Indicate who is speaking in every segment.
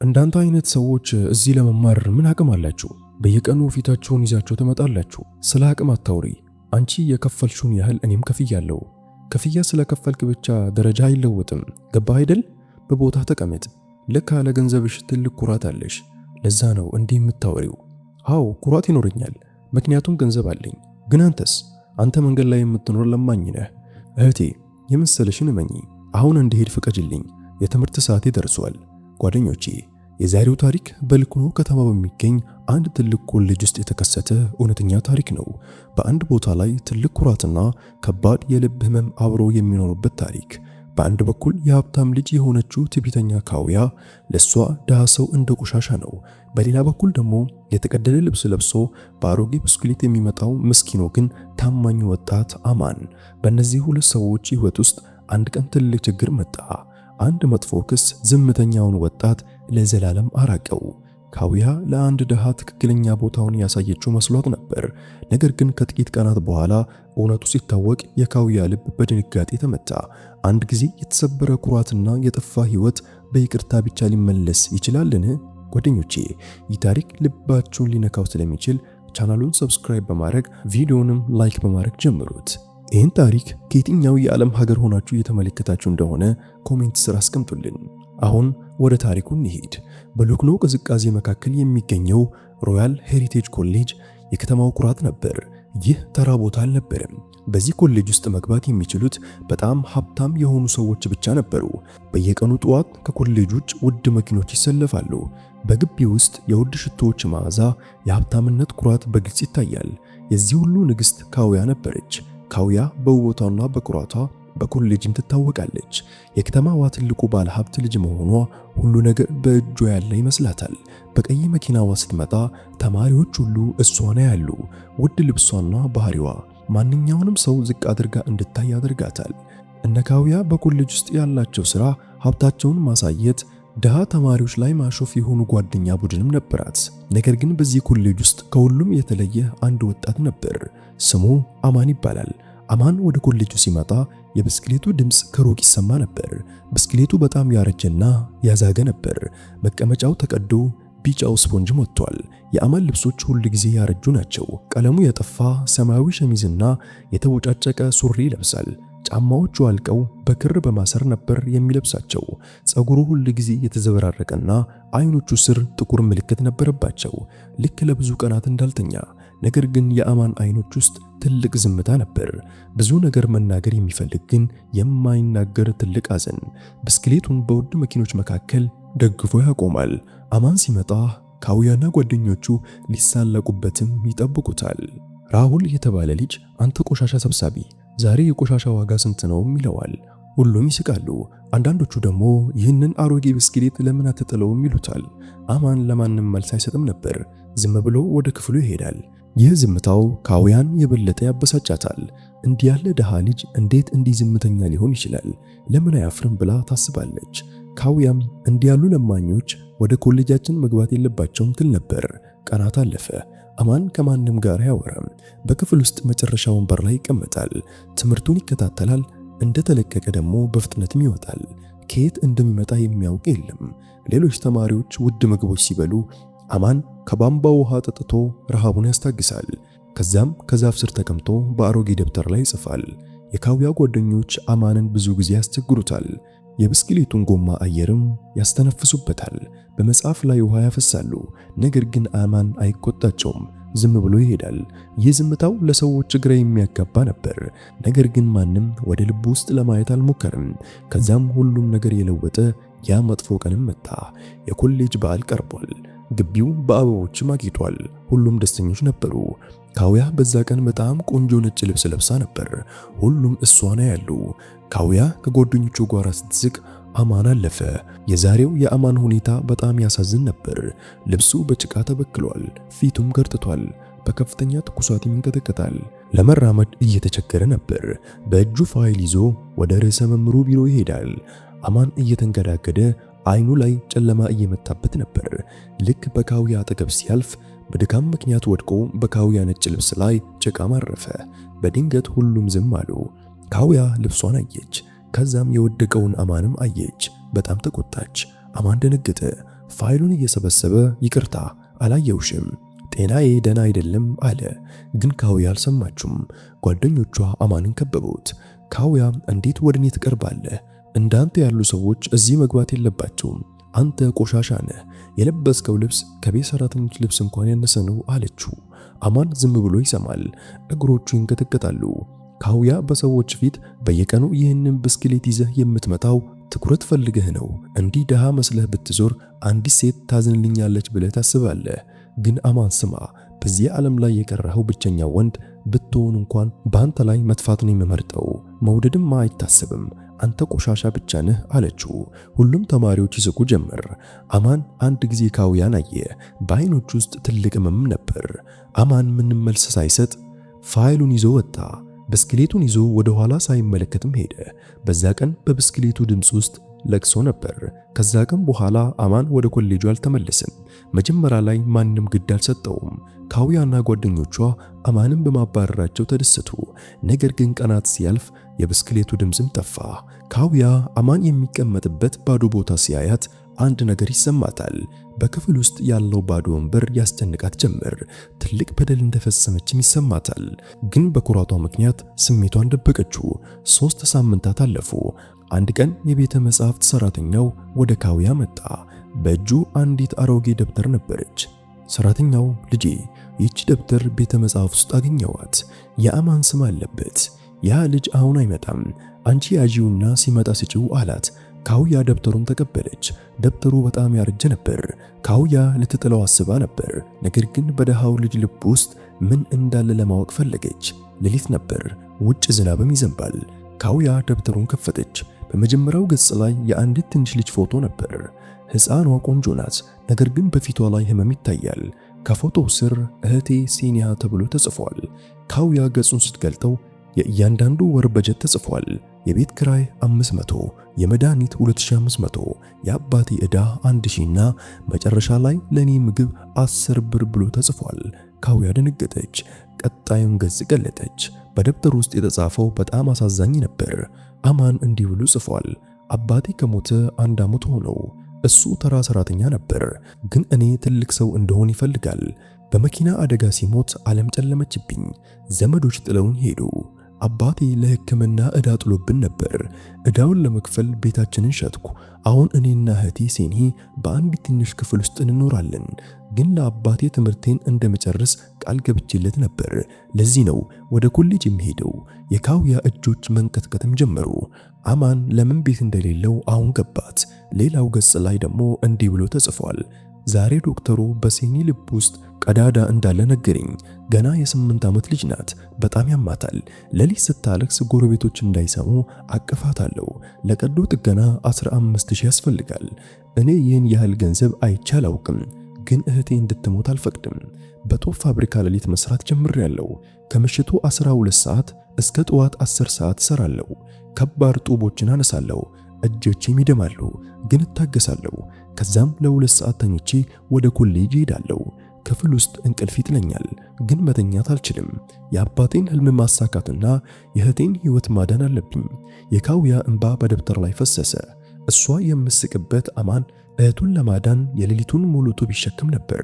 Speaker 1: እንዳንተ አይነት ሰዎች እዚህ ለመማር ምን አቅም አላችሁ? በየቀኑ ፊታችሁን ይዛችሁ ትመጣላችሁ። ስለ አቅም አታውሪ። አንቺ የከፈልሽውን ያህል እኔም ከፍያለሁ። ክፍያ ስለከፈልክ ብቻ ደረጃ አይለወጥም። ገባህ አይደል? በቦታ ተቀመጥ። ልክ አለ ገንዘብሽ ትልቅ ኩራት አለሽ። ለዛ ነው እንዲህ የምታወሪው። አዎ ኩራት ይኖረኛል፣ ምክንያቱም ገንዘብ አለኝ። ግን አንተስ? አንተ መንገድ ላይ የምትኖር ለማኝ ነህ። እህቴ የመሰለሽን እመኚ። አሁን እንድሄድ ፍቀጅልኝ። የትምህርት ሰዓቴ ደርሷል። ጓደኞቼ የዛሬው ታሪክ በልኩኖ ከተማ በሚገኝ አንድ ትልቅ ኮሌጅ ውስጥ የተከሰተ እውነተኛ ታሪክ ነው። በአንድ ቦታ ላይ ትልቅ ኩራትና ከባድ የልብ ህመም አብሮ የሚኖሩበት ታሪክ። በአንድ በኩል የሀብታም ልጅ የሆነችው ትዕቢተኛ ካውያ ለሷ ድሃ ሰው እንደ ቆሻሻ ነው። በሌላ በኩል ደግሞ የተቀደደ ልብስ ለብሶ በአሮጌ ብስክሌት የሚመጣው ምስኪኖ ግን ታማኝ ወጣት አማን። በእነዚህ ሁለት ሰዎች ህይወት ውስጥ አንድ ቀን ትልቅ ችግር መጣ። አንድ መጥፎ ክስ ዝምተኛውን ወጣት ለዘላለም አራቀው። ካውያ ለአንድ ድሃ ትክክለኛ ቦታውን ያሳየችው መስሏት ነበር። ነገር ግን ከጥቂት ቀናት በኋላ እውነቱ ሲታወቅ የካውያ ልብ በድንጋጤ ተመታ። አንድ ጊዜ የተሰበረ ኩራትና የጠፋ ህይወት በይቅርታ ብቻ ሊመለስ ይችላልን? ጓደኞቼ ይህ ታሪክ ልባችሁን ሊነካው ስለሚችል ቻናሉን ሰብስክራይብ በማድረግ ቪዲዮንም ላይክ በማድረግ ጀምሩት። ይህን ታሪክ ከየትኛው የዓለም ሀገር ሆናችሁ እየተመለከታችሁ እንደሆነ ኮሜንት ስር አስቀምጡልን። አሁን ወደ ታሪኩ እንሂድ። በልኩኖ ቅዝቃዜ መካከል የሚገኘው ሮያል ሄሪቴጅ ኮሌጅ የከተማው ኩራት ነበር። ይህ ተራ ቦታ አልነበረም። በዚህ ኮሌጅ ውስጥ መግባት የሚችሉት በጣም ሀብታም የሆኑ ሰዎች ብቻ ነበሩ። በየቀኑ ጠዋት ከኮሌጅ ውጭ ውድ መኪኖች ይሰለፋሉ። በግቢ ውስጥ የውድ ሽቶዎች መዓዛ፣ የሀብታምነት ኩራት በግልጽ ይታያል። የዚህ ሁሉ ንግሥት ካውያ ነበረች። ካውያ በውበቷና በኩራቷ በኮሌጅም ትታወቃለች። የከተማዋ ትልቁ ባለ ሀብት ልጅ መሆኗ ሁሉ ነገር በእጇ ያለ ይመስላታል። በቀይ መኪናዋ ስትመጣ ተማሪዎች ሁሉ እሷን ያያሉ። ውድ ልብሷና ባህሪዋ ማንኛውንም ሰው ዝቅ አድርጋ እንድታይ ያደርጋታል። እነ ካውያ በኮሌጅ ውስጥ ያላቸው ሥራ ሀብታቸውን ማሳየት፣ ድሃ ተማሪዎች ላይ ማሾፍ የሆኑ ጓደኛ ቡድንም ነበራት። ነገር ግን በዚህ ኮሌጅ ውስጥ ከሁሉም የተለየ አንድ ወጣት ነበር። ስሙ አማን ይባላል። አማን ወደ ኮሌጁ ሲመጣ የብስክሌቱ ድምፅ ከሩቅ ይሰማ ነበር። ብስክሌቱ በጣም ያረጀና ያዛገ ነበር። መቀመጫው ተቀዶ ቢጫው ስፖንጅ ወጥቷል። የአማን ልብሶች ሁል ጊዜ ያረጁ ናቸው። ቀለሙ የጠፋ ሰማያዊ ሸሚዝና የተቦጫጨቀ ሱሪ ይለብሳል። ጫማዎቹ አልቀው በክር በማሰር ነበር የሚለብሳቸው። ጸጉሩ ሁል ጊዜ የተዘበራረቀና አይኖቹ ስር ጥቁር ምልክት ነበረባቸው፣ ልክ ለብዙ ቀናት እንዳልተኛ። ነገር ግን የአማን አይኖች ውስጥ ትልቅ ዝምታ ነበር። ብዙ ነገር መናገር የሚፈልግ ግን የማይናገር ትልቅ ሐዘን። ብስክሌቱን በውድ መኪኖች መካከል ደግፎ ያቆማል። አማን ሲመጣ ካውያና ጓደኞቹ ሊሳለቁበትም ይጠብቁታል። ራሁል የተባለ ልጅ አንተ ቆሻሻ ሰብሳቢ፣ ዛሬ የቆሻሻ ዋጋ ስንት ነው ይለዋል። ሁሉም ይስቃሉ። አንዳንዶቹ ደግሞ ይህንን አሮጌ ብስክሌት ለምን አትጥለውም ይሉታል። አማን ለማንም መልስ አይሰጥም ነበር። ዝም ብሎ ወደ ክፍሉ ይሄዳል። ይህ ዝምታው ካውያን የበለጠ ያበሳጫታል። እንዲህ ያለ ደሃ ልጅ እንዴት እንዲህ ዝምተኛ ሊሆን ይችላል? ለምን አያፍርም ብላ ታስባለች። ካውያም እንዲህ ያሉ ለማኞች ወደ ኮሌጃችን መግባት የለባቸውም ትል ነበር። ቀናት አለፈ። አማን ከማንም ጋር አያወራም። በክፍል ውስጥ መጨረሻ ወንበር ላይ ይቀመጣል። ትምህርቱን ይከታተላል። እንደተለቀቀ ደግሞ በፍጥነትም ይወጣል። ከየት እንደሚመጣ የሚያውቅ የለም። ሌሎች ተማሪዎች ውድ ምግቦች ሲበሉ አማን ከቧንቧ ውሃ ጠጥቶ ረሃቡን ያስታግሳል። ከዛም ከዛፍ ስር ተቀምጦ በአሮጌ ደብተር ላይ ይጽፋል። የካውያ ጓደኞች አማንን ብዙ ጊዜ ያስቸግሩታል። የብስክሌቱን ጎማ አየርም ያስተነፍሱበታል። በመጽሐፍ ላይ ውሃ ያፈሳሉ። ነገር ግን አማን አይቆጣቸውም። ዝም ብሎ ይሄዳል። ይህ ዝምታው ለሰዎች ግራ የሚያጋባ ነበር። ነገር ግን ማንም ወደ ልቡ ውስጥ ለማየት አልሞከርም። ከዛም ሁሉም ነገር የለወጠ ያ መጥፎ ቀንም መጣ። የኮሌጅ በዓል ቀርቧል። ግቢው በአበቦችም አጊጧል። ሁሉም ደስተኞች ነበሩ። ካውያ በዛ ቀን በጣም ቆንጆ ነጭ ልብስ ለብሳ ነበር። ሁሉም እሷን ያያሉ። ካውያ ከጓደኞቹ ጋር ስትስቅ አማን አለፈ። የዛሬው የአማን ሁኔታ በጣም ያሳዝን ነበር። ልብሱ በጭቃ ተበክሏል፣ ፊቱም ገርጥቷል፣ በከፍተኛ ትኩሳት ይንቀጠቀጣል። ለመራመድ እየተቸገረ ነበር። በእጁ ፋይል ይዞ ወደ ርዕሰ መምህሩ ቢሮ ይሄዳል። አማን እየተንገዳገደ አይኑ ላይ ጨለማ እየመታበት ነበር። ልክ በካውያ አጠገብ ሲያልፍ በድካም ምክንያት ወድቆ በካውያ ነጭ ልብስ ላይ ጭቃ ማረፈ። በድንገት ሁሉም ዝም አሉ። ካውያ ልብሷን አየች። ከዛም የወደቀውን አማንም አየች። በጣም ተቆጣች። አማን ደነገጠ። ፋይሉን እየሰበሰበ ይቅርታ አላየውሽም፣ ጤናዬ ደህና አይደለም አለ። ግን ካውያ አልሰማችም። ጓደኞቿ አማንን ከበቡት። ካውያ እንዴት ወደኔ ትቀርባለህ? እንዳንተ ያሉ ሰዎች እዚህ መግባት የለባቸውም። አንተ ቆሻሻ ነህ። የለበስከው ልብስ ከቤት ሰራተኞች ልብስ እንኳን ያነሰ ነው አለችው። አማን ዝም ብሎ ይሰማል። እግሮቹ ይንቀጠቀጣሉ። ካውያ በሰዎች ፊት በየቀኑ ይህንን ብስክሌት ይዘህ የምትመጣው ትኩረት ፈልገህ ነው። እንዲህ ደሃ መስለህ ብትዞር አንዲት ሴት ታዝንልኛለች ብለህ ታስባለህ። ግን አማን ስማ፣ በዚህ ዓለም ላይ የቀረኸው ብቸኛው ወንድ ብትሆን እንኳን በአንተ ላይ መጥፋትን የምመርጠው። መውደድም አይታሰብም። አንተ ቆሻሻ ብቻ ነህ አለችው። ሁሉም ተማሪዎች ይስቁ ጀመር። አማን አንድ ጊዜ ካውያን አየ። በዓይኖቹ ውስጥ ትልቅ ህመም ነበር። አማን ምንም መልስ ሳይሰጥ ፋይሉን ይዞ ወጣ። ብስክሌቱን ይዞ ወደ ኋላ ሳይመለከትም ሄደ። በዛ ቀን በብስክሌቱ ድምፅ ውስጥ ለቅሶ ነበር። ከዛ ቀን በኋላ አማን ወደ ኮሌጁ አልተመለሰም። መጀመሪያ ላይ ማንም ግድ አልሰጠውም። ካውያና ጓደኞቿ አማንን በማባረራቸው ተደሰቱ። ነገር ግን ቀናት ሲያልፍ የብስክሌቱ ድምፅም ጠፋ። ካውያ አማን የሚቀመጥበት ባዶ ቦታ ሲያያት አንድ ነገር ይሰማታል። በክፍል ውስጥ ያለው ባዶ ወንበር ያስጨንቃት ጀመር። ትልቅ በደል እንደፈጸመችም ይሰማታል። ግን በኩራቷ ምክንያት ስሜቷን ደበቀችው። 3 ሳምንታት አለፉ። አንድ ቀን የቤተ መጻሕፍት ሰራተኛው ወደ ካውያ መጣ። በእጁ አንዲት አሮጌ ደብተር ነበረች። ሰራተኛው ልጄ፣ ይህች ደብተር ቤተ መጻሕፍት ውስጥ አገኘዋት። የአማን ስም አለበት። ያ ልጅ አሁን አይመጣም። አንቺ ያዢውና ሲመጣ ስጪው አላት። ካውያ ደብተሩን ተቀበለች። ደብተሩ በጣም ያረጀ ነበር። ካውያ ልትጥለው አስባ ነበር። ነገር ግን በደሃው ልጅ ልብ ውስጥ ምን እንዳለ ለማወቅ ፈለገች። ሌሊት ነበር። ውጭ ዝናብም ይዘንባል። ካውያ ደብተሩን ከፈተች። በመጀመሪያው ገጽ ላይ የአንዲት ትንሽ ልጅ ፎቶ ነበር። ሕፃኗ ቆንጆ ናት፣ ነገር ግን በፊቷ ላይ ህመም ይታያል። ከፎቶው ስር እህቴ ሴኒያ ተብሎ ተጽፏል። ካውያ ገጹን ስትገልጠው የእያንዳንዱ ወር በጀት ተጽፏል። የቤት ክራይ 500፣ የመድኃኒት 2500፣ የአባቴ ዕዳ 1000 እና መጨረሻ ላይ ለኔ ምግብ 10 ብር ብሎ ተጽፏል። ካውያ ደነገጠች። ቀጣዩን ገጽ ገለጠች። በደብተሩ ውስጥ የተጻፈው በጣም አሳዛኝ ነበር። አማን እንዲህ ብሎ ጽፏል። አባቴ ከሞተ 1 ዓመት ሆነው። እሱ ተራ ሰራተኛ ነበር፣ ግን እኔ ትልቅ ሰው እንደሆን ይፈልጋል። በመኪና አደጋ ሲሞት ዓለም ጨለመችብኝ። ዘመዶች ጥለውን ሄዱ። አባቴ ለሕክምና ዕዳ ጥሎብን ነበር። ዕዳውን ለመክፈል ቤታችንን ሸጥኩ። አሁን እኔና እህቴ ሴኒ በአንዲት ትንሽ ክፍል ውስጥ እንኖራለን። ግን ለአባቴ ትምህርቴን እንደመጨረስ ቃል ገብቼለት ነበር። ለዚህ ነው ወደ ኮሌጅ የሚሄደው። የካውያ እጆች መንቀጥቀጥም ጀመሩ። አማን ለምን ቤት እንደሌለው አሁን ገባት። ሌላው ገጽ ላይ ደግሞ እንዲህ ብሎ ተጽፏል። ዛሬ ዶክተሩ በሴኒ ልብ ውስጥ ቀዳዳ እንዳለ ነገረኝ። ገና የ8 ዓመት ልጅ ናት። በጣም ያማታል። ሌሊት ስታለቅስ ጎረቤቶች እንዳይሰሙ አቅፋታለሁ። ለቀዶ ጥገና 15000 ያስፈልጋል። እኔ ይህን ያህል ገንዘብ አይቼ አላውቅም፣ ግን እህቴ እንድትሞት አልፈቅድም። በጦር ፋብሪካ ሌሊት መስራት ጀምሬያለሁ። ከምሽቱ 12 ሰዓት እስከ ጠዋት 10 ሰዓት እሰራለሁ። ከባድ ጡቦችን አነሳለሁ። እጆቼም ይደማሉ፣ ግን እታገሳለሁ። ከዛም ለ2 ሰዓት ተኝቼ ወደ ኮሌጅ እሄዳለሁ። ክፍል ውስጥ እንቅልፍ ይጥለኛል፣ ግን መተኛት አልችልም። የአባቴን ህልም ማሳካትና የእህቴን ህይወት ማዳን አለብኝ። የካውያ እንባ በደብተር ላይ ፈሰሰ። እሷ የምስቅበት አማን እህቱን ለማዳን የሌሊቱን ሙሉ ጡብ ይሸክም ነበር።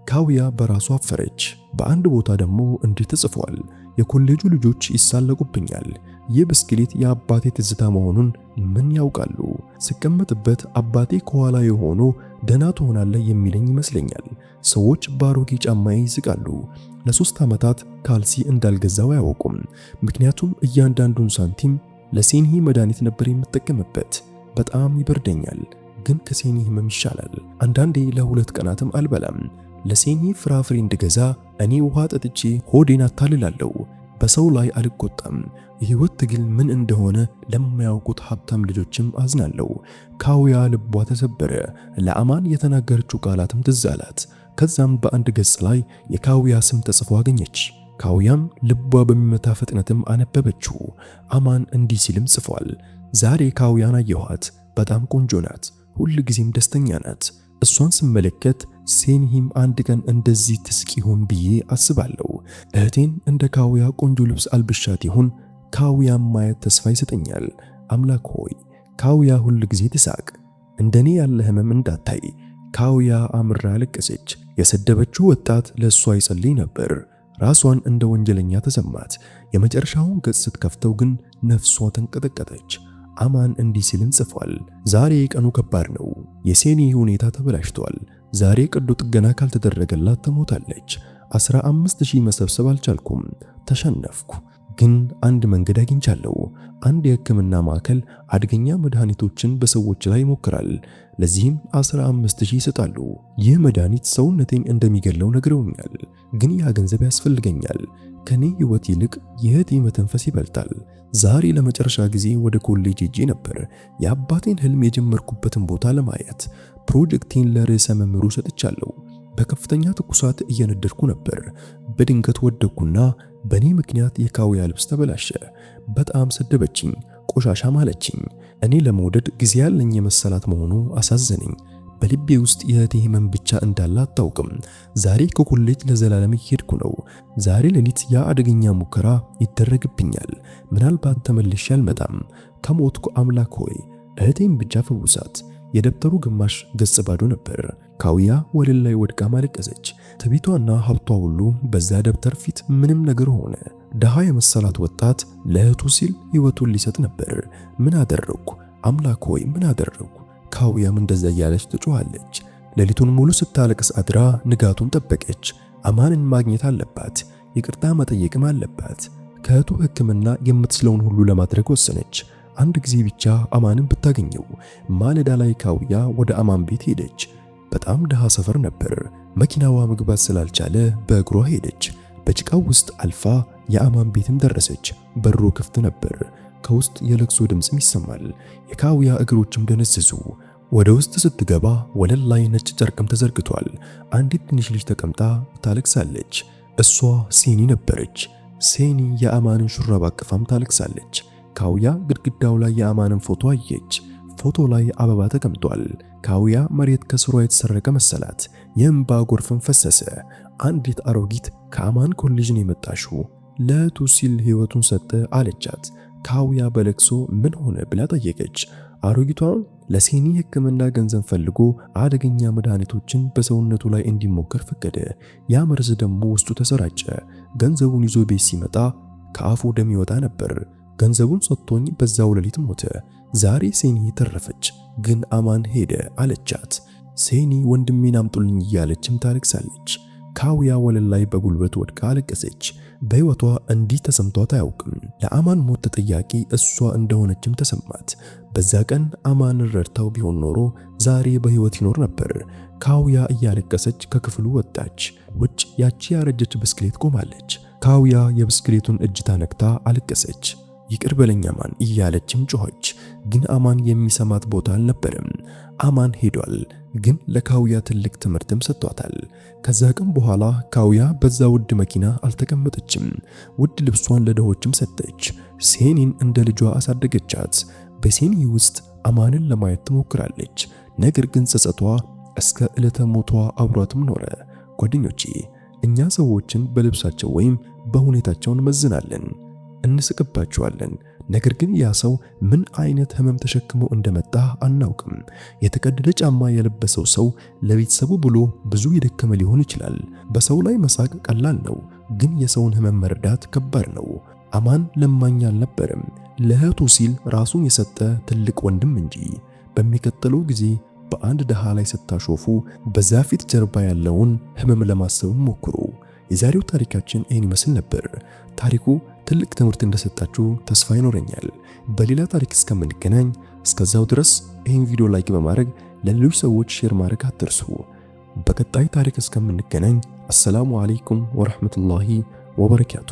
Speaker 1: ካውያ በራሷ አፈረች። በአንድ ቦታ ደግሞ እንዲህ ተጽፏል። የኮሌጁ ልጆች ይሳለቁብኛል። ይህ ብስክሌት የአባቴ ትዝታ መሆኑን ምን ያውቃሉ? ስቀመጥበት አባቴ ከኋላ የሆኑ ደህና ትሆናለህ የሚለኝ ይመስለኛል። ሰዎች ባሮጌ ጫማዬ ይስቃሉ። ለ3 ዓመታት ካልሲ እንዳልገዛው አያውቁም። ምክንያቱም እያንዳንዱን ሳንቲም ለሴኒ መድኃኒት ነበር የምጠቀምበት። በጣም ይበርደኛል፣ ግን ከሴኒ ህመም ይሻላል። አንዳንዴ ለ2 ቀናትም አልበላም። ለሴኒ ፍራፍሬ እንድገዛ እኔ ውሃ ጠጥቼ ሆዴን አታልላለሁ። በሰው ላይ አልቆጣም። የህይወት ትግል ምን እንደሆነ ለማያውቁት ሀብታም ልጆችም አዝናለሁ። ካውያ ልቧ ተሰበረ። ለአማን የተናገረችው ቃላትም ትዝ አላት። ከዛም በአንድ ገጽ ላይ የካውያ ስም ተጽፎ አገኘች። ካውያም ልቧ በሚመታ ፍጥነትም አነበበችው። አማን እንዲህ ሲልም ጽፏል። ዛሬ ካውያን አየኋት። በጣም ቆንጆ ናት። ሁል ጊዜም ደስተኛ ናት። እሷን ስመለከት ሴኒም አንድ ቀን እንደዚህ ትስቅ ይሆን ብዬ አስባለሁ። እህቴን እንደ ካውያ ቆንጆ ልብስ አልብሻት ይሆን? ካውያን ማየት ተስፋ ይሰጠኛል። አምላክ ሆይ ካውያ ሁል ጊዜ ትሳቅ፣ እንደኔ ያለ ህመም እንዳታይ። ካውያ አምራ አለቀሰች። የሰደበችው ወጣት ለእሷ ይጸልይ ነበር። ራሷን እንደ ወንጀለኛ ተሰማት። የመጨረሻውን ገጽ ስትከፍተው ግን ነፍሷ ተንቀጠቀጠች። አማን እንዲህ ሲልም ጽፏል። ዛሬ ቀኑ ከባድ ነው። የሴኒ ሁኔታ ተበላሽቷል። ዛሬ ቀዶ ጥገና ካልተደረገላት ትሞታለች። 15000 መሰብሰብ አልቻልኩም። ተሸነፍኩ። ግን አንድ መንገድ አግኝቻለሁ። አንድ የሕክምና ማዕከል አደገኛ መድኃኒቶችን በሰዎች ላይ ይሞክራል። ለዚህም 15000 ይሰጣሉ። ይህ መድኃኒት ሰውነቴን እንደሚገለው ነግረውኛል። ግን ያ ገንዘብ ያስፈልገኛል። ከኔ ሕይወት ይልቅ የእህቴ መተንፈስ ይበልጣል። ዛሬ ለመጨረሻ ጊዜ ወደ ኮሌጅ ሄጄ ነበር፣ የአባቴን ህልም የጀመርኩበትን ቦታ ለማየት። ፕሮጀክቴን ለርዕሰ መምህሩ ሰጥቻለሁ። በከፍተኛ ትኩሳት እየነደድኩ ነበር። በድንገት ወደቅኩና በኔ ምክንያት የካውያ ልብስ ተበላሸ። በጣም ሰደበችኝ፣ ቆሻሻ ማለችኝ። እኔ ለመውደድ ጊዜ ያለኝ የመሰላት መሆኑ አሳዘነኝ። በልቤ ውስጥ የእህቴ ህመም ብቻ እንዳለ አታውቅም። ዛሬ ከኮሌጅ ለዘላለም እየሄድኩ ነው። ዛሬ ሌሊት ያ አደገኛ ሙከራ ይደረግብኛል። ምናልባት ተመልሼ አልመጣም። ከሞትኩ አምላክ ሆይ እህቴን ብቻ ፈውሳት። የደብተሩ ግማሽ ገጽ ባዶ ነበር። ካውያ ወለል ላይ ወድቃ ማለቀሰች። ትቢቷና ሀብቷ ሁሉ በዛ ደብተር ፊት ምንም ነገር ሆነ። ደሃ የመሰላት ወጣት ለእህቱ ሲል ህይወቱን ሊሰጥ ነበር። ምን አደረኩ? አምላክ ሆይ ምን አደረኩ? ካውያም እንደዛ እያለች ትጮኻለች። ሌሊቱን ሙሉ ስታለቅስ አድራ ንጋቱን ጠበቀች። አማንን ማግኘት አለባት። ይቅርታ መጠየቅም አለባት። ከእህቱ ሕክምና የምትችለውን ሁሉ ለማድረግ ወሰነች። አንድ ጊዜ ብቻ አማንን ብታገኘው። ማለዳ ላይ ካውያ ወደ አማን ቤት ሄደች። በጣም ደሃ ሰፈር ነበር። መኪናዋ መግባት ስላልቻለ በእግሯ ሄደች። በጭቃው ውስጥ አልፋ የአማን ቤትም ደረሰች። በሩ ክፍት ነበር። ከውስጥ የለቅሶ ድምጽም ይሰማል። የካውያ እግሮችም ደነዘዙ። ወደ ውስጥ ስትገባ ወለል ላይ ነጭ ጨርቅም ተዘርግቷል። አንዲት ትንሽ ልጅ ተቀምጣ ታለቅሳለች። እሷ ሴኒ ነበረች። ሴኒ የአማንን ሹራብ አቅፋም ታለቅሳለች። ካውያ ግድግዳው ላይ የአማንን ፎቶ አየች። ፎቶ ላይ አበባ ተቀምጧል። ካውያ መሬት ከስሯ የተሰረቀ መሰላት። የእንባ ጎርፍም ፈሰሰ። አንዲት አሮጊት ከአማን ኮሌጅ ነው የመጣሽው፣ ለእህቱ ሲል ህይወቱን ሰጠ አለቻት። ካውያ በለቅሶ ምን ሆነ ብላ ጠየቀች። አሮጊቷ ለሴኒ ሕክምና ገንዘብ ፈልጎ አደገኛ መድኃኒቶችን በሰውነቱ ላይ እንዲሞከር ፈቀደ። ያ መርዝ ደግሞ ውስጡ ተሰራጨ። ገንዘቡን ይዞ ቤት ሲመጣ ከአፉ ደም ይወጣ ነበር። ገንዘቡን ሰጥቶኝ በዛው ሌሊት ሞተ። ዛሬ ሴኒ ተረፈች፣ ግን አማን ሄደ አለቻት። ሴኒ ወንድሜን አምጡልኝ እያለችም ታለቅሳለች። ካውያ ወለል ላይ በጉልበት ወድቃ አለቀሰች። በህይወቷ እንዲህ ተሰምቷት አያውቅም። ለአማን ሞት ተጠያቂ እሷ እንደሆነችም ተሰማት። በዛ ቀን አማንን ረድታው ቢሆን ኖሮ ዛሬ በህይወት ይኖር ነበር። ካውያ እያለቀሰች ከክፍሉ ወጣች። ውጭ ያቺ ያረጀች ብስክሌት ቆማለች። ካውያ የብስክሌቱን እጅ ታነክታ አለቀሰች። ይቅር በለኝ አማን እያለችም ጮኸች። ግን አማን የሚሰማት ቦታ አልነበረም። አማን ሄዷል፣ ግን ለካውያ ትልቅ ትምህርትም ሰጥቷታል። ከዛ ቀን በኋላ ካውያ በዛ ውድ መኪና አልተቀመጠችም። ውድ ልብሷን ለድሆችም ሰጠች። ሴኒን እንደ ልጇ አሳደገቻት። በሴኒ ውስጥ አማንን ለማየት ትሞክራለች። ነገር ግን ጸጸቷ እስከ ዕለተ ሞቷ አብሯትም ኖረ። ጓደኞቼ፣ እኛ ሰዎችን በልብሳቸው ወይም በሁኔታቸው እንመዝናለን፣ እንስቅባቸዋለን። ነገር ግን ያ ሰው ምን አይነት ህመም ተሸክሞ እንደመጣ አናውቅም። የተቀደደ ጫማ የለበሰው ሰው ለቤተሰቡ ብሎ ብዙ የደከመ ሊሆን ይችላል። በሰው ላይ መሳቅ ቀላል ነው፣ ግን የሰውን ህመም መረዳት ከባድ ነው። አማን ለማኝ አልነበረም፣ ለእህቱ ሲል ራሱን የሰጠ ትልቅ ወንድም እንጂ። በሚቀጥለው ጊዜ በአንድ ደሃ ላይ ስታሾፉ በዛ ፊት ጀርባ ያለውን ህመም ለማሰብ ሞክሩ። የዛሬው ታሪካችን ይህን ይመስል ነበር። ታሪኩ ትልቅ ትምህርት እንደሰጣችሁ ተስፋ ይኖረኛል። በሌላ ታሪክ እስከምንገናኝ እስከዛው ድረስ ይህን ቪዲዮ ላይክ በማድረግ ለሌሎች ሰዎች ሼር ማድረግ አትርሱ። በቀጣይ ታሪክ እስከምንገናኝ አሰላሙ አለይኩም ወራህመቱላሂ ወበረካቱ።